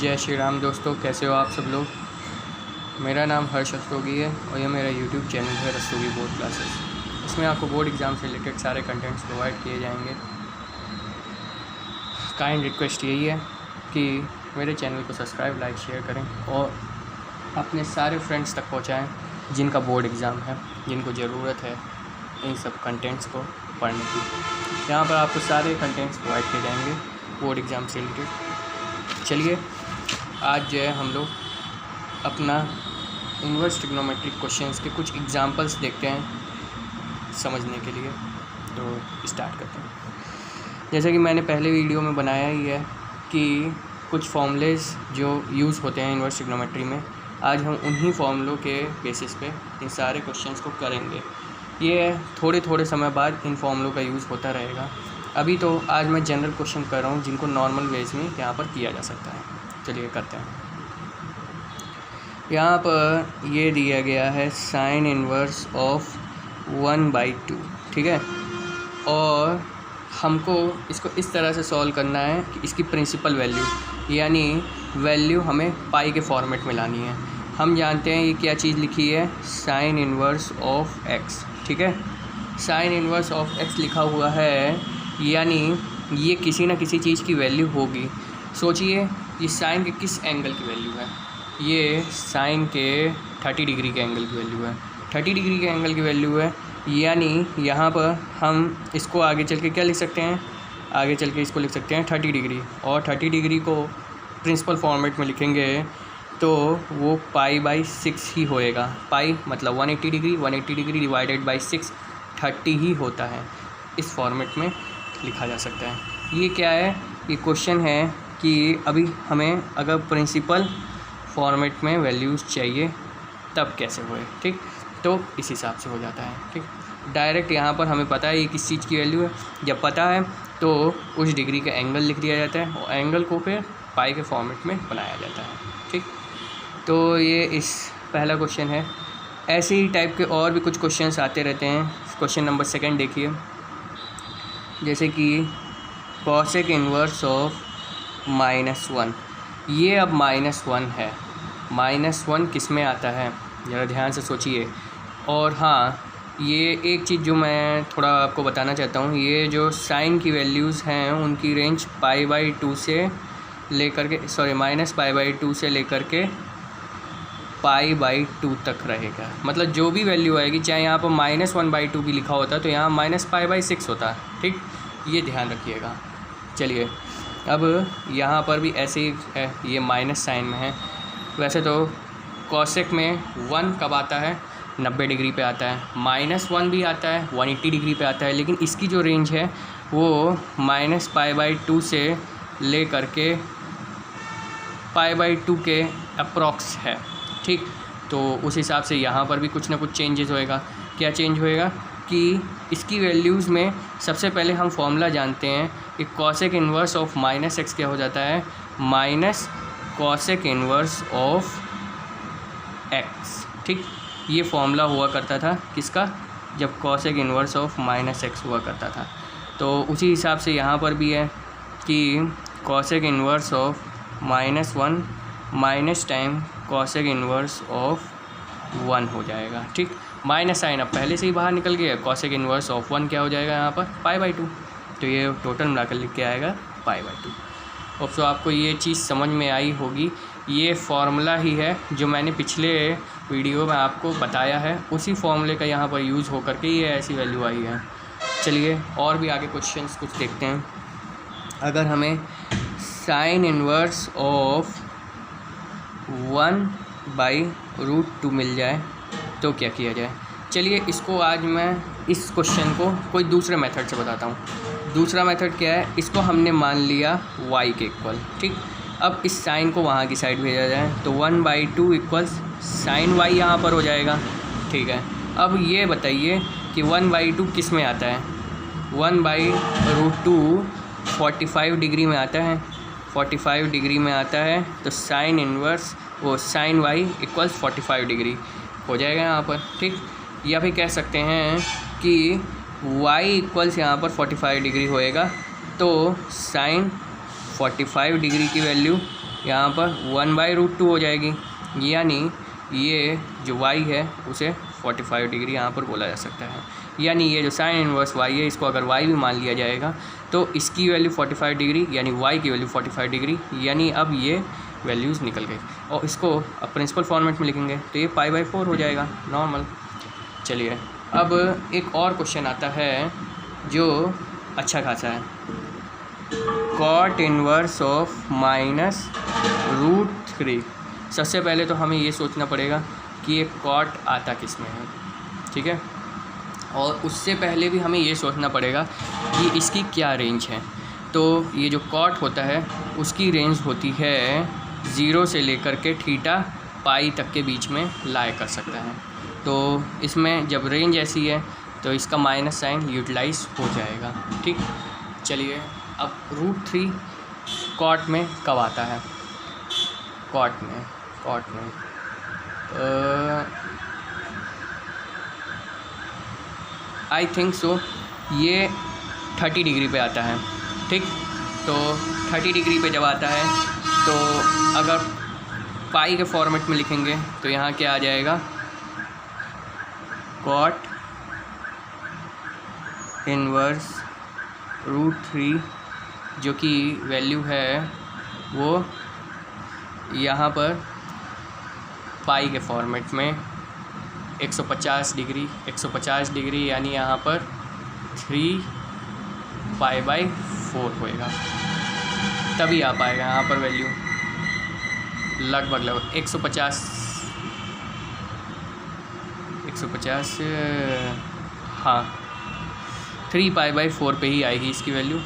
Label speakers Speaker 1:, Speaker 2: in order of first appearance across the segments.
Speaker 1: जय श्री राम दोस्तों, कैसे हो आप सब लोग। मेरा नाम हर्ष रस्तोगी है और ये मेरा यूट्यूब चैनल है रस्तोगी बोर्ड क्लासेस। इसमें आपको बोर्ड एग्ज़ाम से रिलेटेड सारे कंटेंट्स प्रोवाइड किए जाएंगे। काइंड रिक्वेस्ट यही है कि मेरे चैनल को सब्सक्राइब, लाइक, शेयर करें और अपने सारे फ्रेंड्स तक पहुँचाएँ जिनका बोर्ड एग्ज़ाम है, जिनको ज़रूरत है इन सब कंटेंट्स को पढ़ने की। यहाँ पर आपको सारे कंटेंट्स प्रोवाइड किए जाएंगे बोर्ड एग्ज़ाम से रिलेटेड। चलिए आज जो है हम लोग अपना इन्वर्स ट्रिग्नोमेट्रिक क्वेश्चंस के कुछ एग्जांपल्स देखते हैं समझने के लिए। तो स्टार्ट करते हैं। जैसे कि मैंने पहले वीडियो में बनाया ही है कि कुछ फॉर्मूलेज जो यूज़ होते हैं इन्वर्स ट्रिग्नोमेट्री में, आज हम उन्हीं फॉर्मूलों के बेसिस पे इन सारे क्वेश्चंस को करेंगे। ये थोड़े थोड़े समय बाद इन फॉर्मूलों का यूज़ होता रहेगा। अभी तो आज मैं जनरल क्वेश्चन कर रहा हूँ जिनको नॉर्मल वेज में यहाँ पर किया जा सकता है। चलिए करते हैं। यहाँ पर ये दिया गया है साइन इन्वर्स ऑफ 1/2, ठीक है। और हमको इसको इस तरह से सॉल्व करना है कि इसकी प्रिंसिपल वैल्यू यानी वैल्यू हमें पाई के फॉर्मेट में लानी है। हम जानते हैं ये क्या चीज़ लिखी है, साइन इन्वर्स ऑफ x, ठीक है। साइन इन्वर्स ऑफ x लिखा हुआ है यानी ये किसी न किसी चीज़ की वैल्यू होगी। सोचिए ये साइन के किस एंगल की वैल्यू है, ये साइन के 30 डिग्री के एंगल की वैल्यू है। 30 डिग्री के एंगल की वैल्यू है यानी यहाँ पर हम इसको आगे चल के क्या लिख सकते हैं, आगे चल के इसको लिख सकते हैं 30 डिग्री। और 30 डिग्री को प्रिंसिपल फॉर्मेट में लिखेंगे तो वो π/6 ही होएगा। पाई मतलब 180 डिग्री, 180 डिग्री डिवाइडेड बाई 6 30 ही होता है। इस फॉर्मेट में लिखा जा सकता है। ये क्या है, ये क्वेश्चन है कि अभी हमें अगर प्रिंसिपल फॉर्मेट में वैल्यूज़ चाहिए तब कैसे होए, ठीक। तो इस हिसाब से हो जाता है, ठीक। डायरेक्ट यहाँ पर हमें पता है ये किस चीज़ की वैल्यू है। जब पता है तो उस डिग्री का एंगल लिख दिया जाता है और एंगल को फिर पाई के फॉर्मेट में बनाया जाता है, ठीक। तो ये इस पहला क्वेश्चन है। ऐसे ही टाइप के और भी कुछ क्वेश्चंस आते रहते हैं। क्वेश्चन नंबर 2 देखिए, जैसे कि कॉसेक इन्वर्स ऑफ -1। ये अब -1 है। -1 किस में आता है ज़रा ध्यान से सोचिए। और हाँ, ये एक चीज़ जो मैं थोड़ा आपको बताना चाहता हूँ, ये जो साइन की वैल्यूज़ हैं उनकी रेंज π/2 से लेकर के -π/2 से लेकर के π/2 तक रहेगा। मतलब जो भी वैल्यू आएगी, चाहे यहाँ पर -1/2 भी लिखा होता तो यहाँ -π/6 होता, ठीक। ये ध्यान रखिएगा। चलिए अब यहाँ पर भी ऐसे ही है, ये माइनस साइन में है। वैसे तो कॉसेक में 1 कब आता है, 90 डिग्री पे आता है। -1 भी आता है, 180 डिग्री पे आता है। लेकिन इसकी जो रेंज है वो -π/2 से ले करके π/2 के अप्रॉक्स है, ठीक। तो उस हिसाब से यहाँ पर भी कुछ ना कुछ चेंजेस होएगा। क्या चेंज होएगा कि इसकी वैल्यूज़ में सबसे पहले हम फॉर्मूला जानते हैं कि कॉसेक इन्वर्स ऑफ -x क्या हो जाता है, minus cosec inverse of x, ठीक। ये फॉर्मूला हुआ करता था किसका, जब कॉसेक इन्वर्स ऑफ -x हुआ करता था। तो उसी हिसाब से यहाँ पर भी है कि cosec inverse of -1 minus time cosec inverse of 1 हो जाएगा, ठीक। माइनस साइन अब पहले से ही बाहर निकल गया। कॉसेक इन्वर्स ऑफ 1 क्या हो जाएगा यहाँ पर, π/2। तो ये टोटल मिलाकर लिख के आएगा π/2। अब तो आपको ये चीज़ समझ में आई होगी। ये फार्मूला ही है जो मैंने पिछले वीडियो में आपको बताया है, उसी फार्मूले का यहाँ पर यूज़ हो करके ये ऐसी वैल्यू आई है। चलिए और भी आगे क्वेश्चंस कुछ देखते हैं। अगर हमें साइन इन्वर्स ऑफ 1/√2 मिल जाए तो क्या किया जाए। चलिए इसको आज मैं इस क्वेश्चन को कोई दूसरे मेथड से बताता हूँ। दूसरा मेथड क्या है, इसको हमने मान लिया y के इक्वल, ठीक। अब इस साइन को वहाँ की साइड भेजा जाए तो 1/2 इक्वल्स साइन y यहाँ पर हो जाएगा, ठीक है। अब ये बताइए कि 1/2 किस में आता है, 1/√2 45 डिग्री में आता है। 45 डिग्री में आता है तो साइन इन्वर्स वो साइन y इक्वल्स 45 डिग्री हो जाएगा यहाँ पर, ठीक। या फिर कह सकते हैं कि y इक्वल्स यहाँ पर 45 डिग्री होएगा तो साइन 45 डिग्री की वैल्यू यहाँ पर 1/√2 हो जाएगी, यानी ये जो y है उसे 45 डिग्री यहाँ पर बोला जा सकता है। यानी ये जो साइन इन्वर्स y है, इसको अगर y भी मान लिया जाएगा तो इसकी वैल्यू 45 डिग्री, यानी y की वैल्यू 45 डिग्री, यानी अब ये वैल्यूज़ निकल गई। और इसको अब प्रिंसिपल फॉर्मेट में लिखेंगे तो ये π/4 हो जाएगा नॉर्मल। चलिए अब एक और क्वेश्चन आता है जो अच्छा खासा है। Cot inverse of -√3। सबसे पहले तो हमें ये सोचना पड़ेगा कि ये कॉट आता किस में है, ठीक है। और उससे पहले भी हमें ये सोचना पड़ेगा कि इसकी क्या रेंज है। तो ये जो कॉट होता है उसकी रेंज होती है 0 से लेकर के थीटा पाई तक के बीच में लाई कर सकता है। तो इसमें जब रेंज ऐसी है तो इसका माइनस साइन यूटिलाइज हो जाएगा, ठीक। चलिए अब √3 कॉट में कब आता है? कॉट में आई थिंक सो ये 30 डिग्री पे आता है, ठीक। तो 30 डिग्री पे जब आता है तो अगर पाई के फॉर्मेट में लिखेंगे तो यहाँ क्या आ जाएगा, कॉट इन्वर्स √3 जो कि वैल्यू है वो यहाँ पर पाई के फॉर्मेट में 150 डिग्री, यानी यहाँ पर 3π/4 होएगा, तभी आ पाएगा यहाँ पर वैल्यू लगभग 150 हाँ 3π/4 पे ही आएगी इसकी वैल्यू,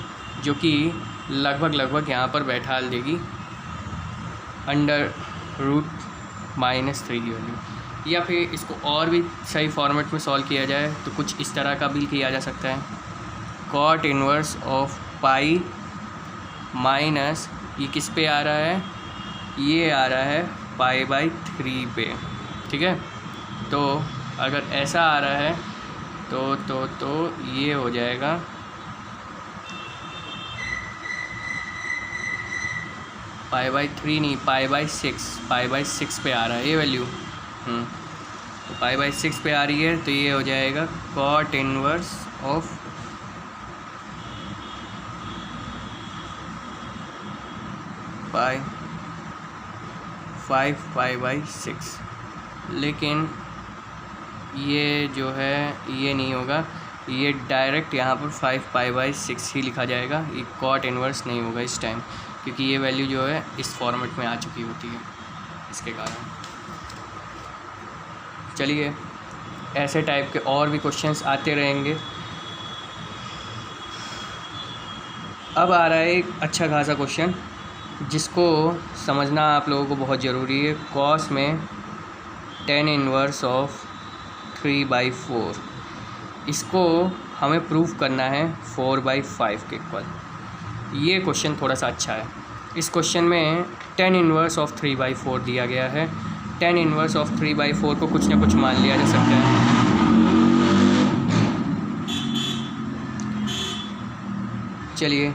Speaker 1: जो कि लगभग यहाँ पर बैठा देगी √-3 की वैल्यू। या फिर इसको और भी सही फॉर्मेट में सॉल्व किया जाए तो कुछ इस तरह का भी किया जा सकता है। Cot inverse of pi minus ये किस पे आ रहा है, ये आ रहा है π/3 पे, ठीक है। तो अगर ऐसा आ रहा है तो ये हो जाएगा π/3 नहीं, π/6 पे आ रहा है ये वैल्यू। तो π/6 पे आ रही है तो ये हो जाएगा कॉट इन्वर्स ऑफ पाई 5π/6। लेकिन ये जो है ये नहीं होगा, ये डायरेक्ट यहाँ पर 5π/6 ही लिखा जाएगा, ये कॉट इन्वर्स नहीं होगा इस टाइम, क्योंकि ये वैल्यू जो है इस फॉर्मेट में आ चुकी होती है इसके कारण। चलिए ऐसे टाइप के और भी क्वेश्चंस आते रहेंगे। अब आ रहा है एक अच्छा खासा क्वेश्चन जिसको समझना आप लोगों को बहुत ज़रूरी है। कॉस में tan इन्वर्स ऑफ 3/4, इसको हमें प्रूव करना है 4/5 के इक्वल। ये क्वेश्चन थोड़ा सा अच्छा है। इस क्वेश्चन में tan इन्वर्स ऑफ 3/4 दिया गया है। tan इन्वर्स ऑफ 3/4 को कुछ ना कुछ मान लिया जा सकता है। चलिए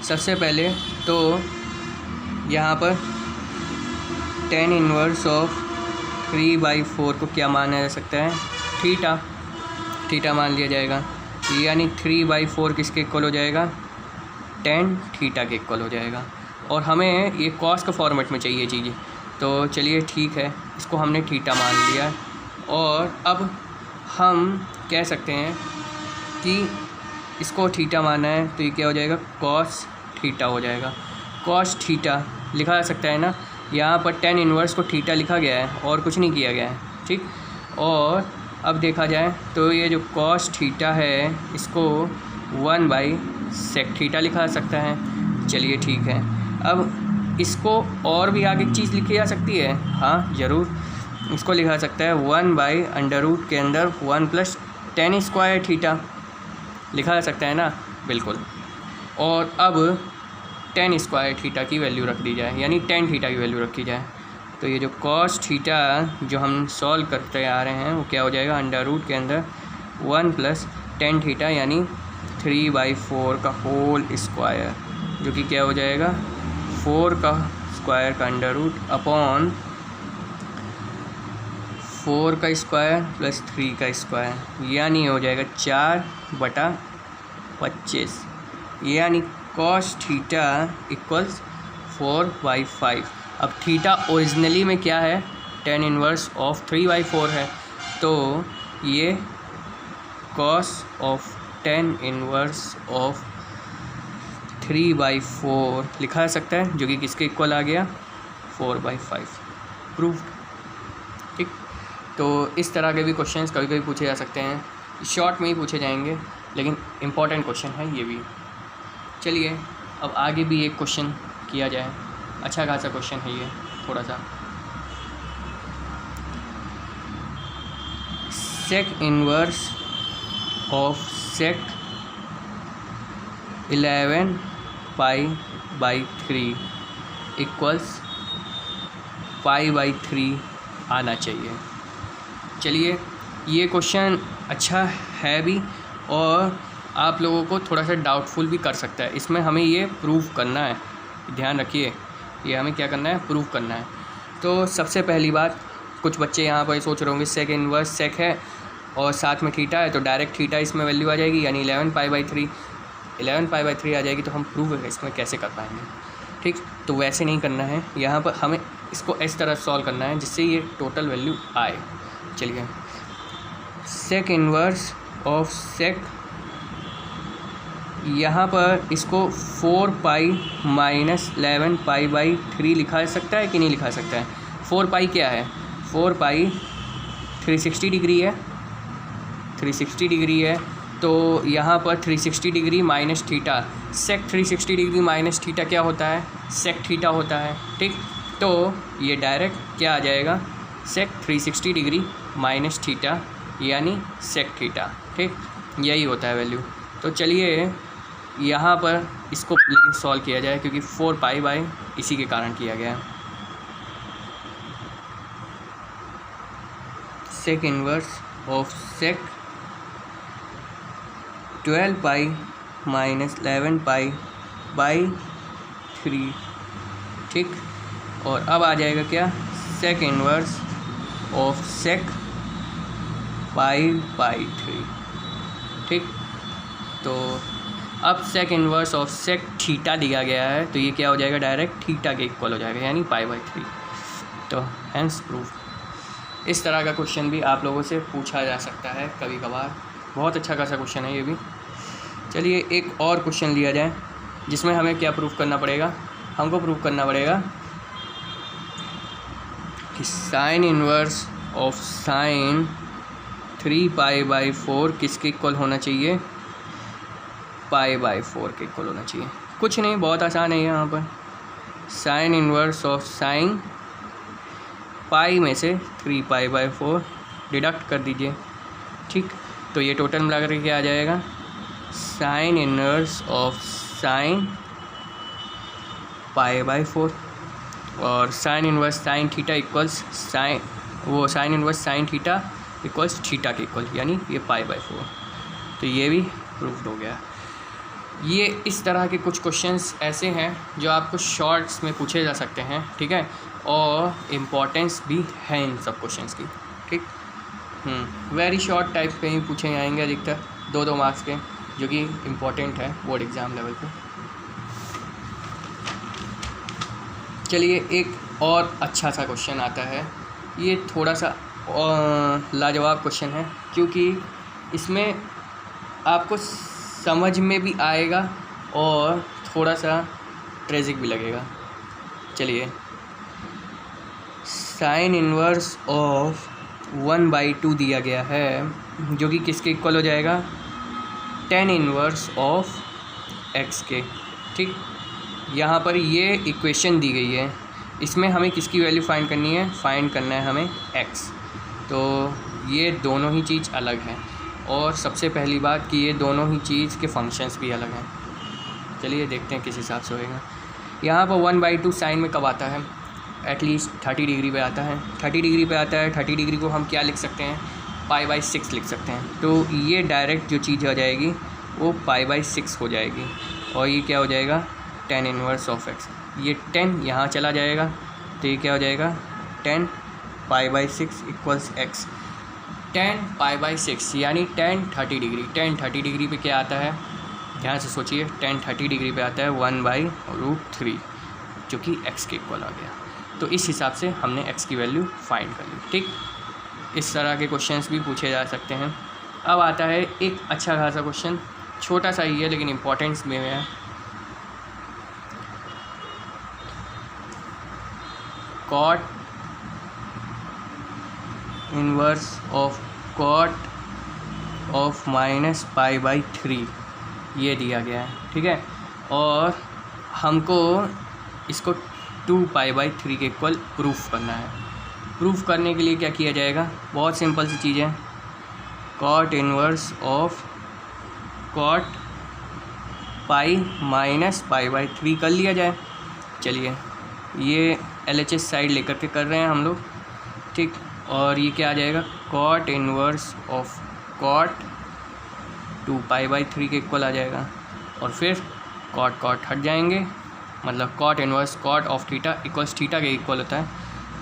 Speaker 1: सबसे पहले तो यहाँ पर tan इन्वर्स ऑफ 3/4 को क्या माना जा सकता है, थीटा मान लिया जाएगा, यानी 3/4 किसके इक्वल हो जाएगा, tan थीटा के इक्वल हो जाएगा। और हमें ये कॉस के फॉर्मेट में चाहिए चीज़ें, तो चलिए ठीक है, इसको हमने थीटा मान लिया। और अब हम कह सकते हैं कि इसको थीटा माना है तो ये क्या हो जाएगा, कॉस थीटा हो जाएगा। कॉस थीटा लिखा जा सकता है ना, यहाँ पर tan इन्वर्स को थीटा लिखा गया है और कुछ नहीं किया गया है, ठीक। और अब देखा जाए तो ये जो कॉस थीटा है इसको 1/sec थीटा लिखा जा सकता है। चलिए ठीक है, अब इसको और भी आगे चीज़ लिखी जा सकती है, हाँ ज़रूर, इसको लिखा जा सकता है 1/√, के अंदर 1 + tan² थीटा लिखा जा सकता है ना, बिल्कुल। और अब tan² थीटा की वैल्यू रख दी जाए, यानी tan थीटा की वैल्यू रखी जाए, तो ये जो कॉस थीटा जो हम सॉल्व करते आ रहे हैं वो क्या हो जाएगा, √, के अंदर 1 + tan थीटा, यानी 3/4 का होल स्क्वायर, जो कि क्या हो जाएगा 4 का स्क्वायर का अंडर रूट अपॉन 4 का स्क्वायर प्लस 3 का स्क्वायर, यानी हो जाएगा 4/25, यानी कॉस थीटा इक्वल्स 4/5। अब थीटा ओरिजिनली में क्या है, tan इनवर्स ऑफ 3/4 है, तो ये cos of tan inverse of 3/4 लिखा जा सकता है, जो कि किसके इक्वल आ गया, 4/5। प्रूव्ड। ठीक, तो इस तरह के भी क्वेश्चंस कभी कभी पूछे जा सकते हैं, शॉर्ट में ही पूछे जाएंगे, लेकिन इम्पॉर्टेंट क्वेश्चन है ये भी। चलिए अब आगे भी एक क्वेश्चन किया जाए, अच्छा खासा क्वेश्चन है ये, थोड़ा सा। Sec inverse of sec 11π/3 equals π/3 आना चाहिए। चलिए ये क्वेश्चन अच्छा है भी, और आप लोगों को थोड़ा सा डाउटफुल भी कर सकता है। इसमें हमें ये प्रूव करना है, ध्यान रखिए, ये हमें क्या करना है, प्रूव करना है। तो सबसे पहली बात, कुछ बच्चे यहाँ पर सोच रहे होंगे सेक इनवर्स सेक है और साथ में थीटा है, तो डायरेक्ट थीटा इसमें वैल्यू आ जाएगी, यानी 11π/3 आ जाएगी, तो हम प्रूव इसमें कैसे कर पाएंगे। ठीक, तो वैसे नहीं करना है, यहाँ पर हमें इसको इस तरह सॉल्व करना है जिससे ये टोटल वैल्यू आए। चलिए, सेक इनवर्स ऑफ सेक, यहाँ पर इसको 4π - 11π/3 लिखा जा सकता है कि नहीं लिखा सकता है। 4π क्या है, 4π 360 डिग्री है, 360 डिग्री है, तो यहाँ पर 360 डिग्री माइनस थीटा, सेक 360 डिग्री माइनस थीटा क्या होता है, सेक थीटा होता है। ठीक, तो ये डायरेक्ट क्या आ जाएगा, सेक 360 डिग्री माइनस थीटा, यानी सेक थीटा। ठीक, यही होता है वैल्यू। तो चलिए यहाँ पर इसको लेकिन सॉल्व किया जाए, क्योंकि 4π इसी के कारण किया गया है। Sec inverse of sec 12π - 11π/3। ठीक, और अब आ जाएगा क्या, सेक इनवर्स ऑफ सेक π/3। ठीक, तो अब sec inverse of sec theta दिया गया है, तो ये क्या हो जाएगा, डायरेक्ट थीटा के इक्वल हो जाएगा, यानी π/3। तो हैंस प्रूफ। इस तरह का क्वेश्चन भी आप लोगों से पूछा जा सकता है कभी कभार, बहुत अच्छा खासा क्वेश्चन है ये भी। चलिए एक और क्वेश्चन लिया जाए, जिसमें हमें क्या प्रूफ करना पड़ेगा, हमको प्रूफ करना पड़ेगा कि साइन इनवर्स ऑफ साइन 3π/4 किसके इक्वल होना चाहिए, π/4 के इक्वल होना चाहिए। कुछ नहीं, बहुत आसान है यहाँ पर। Sine inverse of sine pi में से 3π/4 डिडक्ट कर दीजिए। ठीक, तो ये टोटल मिला करके क्या आ जाएगा, साइन इनवर्स ऑफ साइन π/4, और sine inverse sine theta equals sine inverse sine theta equals theta के इक्वल, यानी ये π/4। तो ये भी प्रूफ्ड हो गया। ये इस तरह के कुछ क्वेश्चंस ऐसे हैं जो आपको शॉर्ट्स में पूछे जा सकते हैं। ठीक है, और इम्पोर्टेंस भी है इन सब क्वेश्चंस की। ठीक, वेरी शॉर्ट टाइप पे ही पूछे जाएंगे अधिकतर, 2-2 मार्क्स के, जो कि इम्पोर्टेंट है बोर्ड एग्ज़ाम लेवल पे। चलिए एक और अच्छा सा क्वेश्चन आता है, ये थोड़ा सा लाजवाब क्वेश्चन है, क्योंकि इसमें आपको समझ में भी आएगा और थोड़ा सा ट्रेजिक भी लगेगा। चलिए, साइन इनवर्स ऑफ 1/2 दिया गया है, जो कि किसके इक्वल हो जाएगा, tan इनवर्स ऑफ x के। ठीक, यहाँ पर ये इक्वेशन दी गई है, इसमें हमें किसकी वैल्यू फाइंड करनी है, फाइंड करना है हमें x। तो ये दोनों ही चीज़ अलग हैं, और सबसे पहली बात कि ये दोनों ही चीज़ के फंक्शंस भी अलग हैं। चलिए देखते हैं किस हिसाब से होएगा। यहाँ पर 1/2 साइन में कब आता है, एटलीस्ट 30 डिग्री पे आता है। 30 डिग्री पे आता है, 30 डिग्री को हम क्या लिख सकते हैं, π/6 लिख सकते हैं। तो ये डायरेक्ट जो चीज़ हो जाएगी वो π/6 हो जाएगी, और ये क्या हो जाएगा, tan इनवर्स ऑफ x। ये 10 यहाँ चला जाएगा, तो ये क्या हो जाएगा 10 π/6 इक्वल्स x। 10 π/6 यानी 10 30 डिग्री। 10 30 डिग्री पे क्या आता है, ध्यान से सोचिए, 10 30 डिग्री पे आता है 1/√3 जो कि x के इक्वल आ गया। तो इस हिसाब से हमने x की वैल्यू फाइंड कर ली। ठीक, इस तरह के क्वेश्चंस भी पूछे जा सकते हैं। अब आता है एक अच्छा खासा क्वेश्चन, छोटा सा ही है लेकिन इम्पोर्टेंस में है। Cot inverse of cot of -π/3 ये दिया गया है, ठीक है। और हमको इसको 2π/3 के इक्वल प्रूफ करना है। प्रूफ करने के लिए क्या किया जाएगा, बहुत सिंपल सी चीज़ है। Cot inverse of cot pi -π/3 कर लिया जाए। चलिए, ये LHS साइड लेकर के कर रहे हैं हम लोग, ठीक। और ये क्या आ जाएगा, कॉट इनवर्स ऑफ कॉट 2π/3 के इक्वल आ जाएगा। और फिर कॉट कॉट हट जाएंगे, मतलब cot inverse cot of theta equals theta के इक्वल होता है,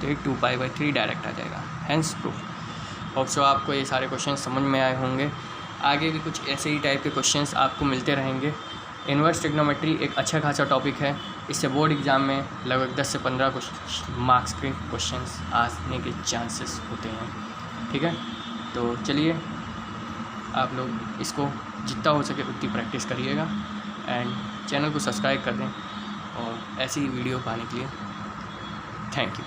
Speaker 1: तो ये 2π/3 डायरेक्ट आ जाएगा। Hence proof. होप सो आपको ये सारे क्वेश्चन समझ में आए होंगे। आगे भी कुछ ऐसे ही टाइप के क्वेश्चंस आपको मिलते रहेंगे। इन्वर्स ट्रिग्नोमेट्री एक अच्छा खासा टॉपिक है, इससे बोर्ड एग्ज़ाम में लगभग 10 से 15 मार्क्स के क्वेश्चंस आने के चांसेस होते हैं, ठीक है। तो चलिए, आप लोग इसको जितना हो सके उतनी प्रैक्टिस करिएगा एंड चैनल को सब्सक्राइब कर दें और ऐसी वीडियो पाने के लिए थैंक यू।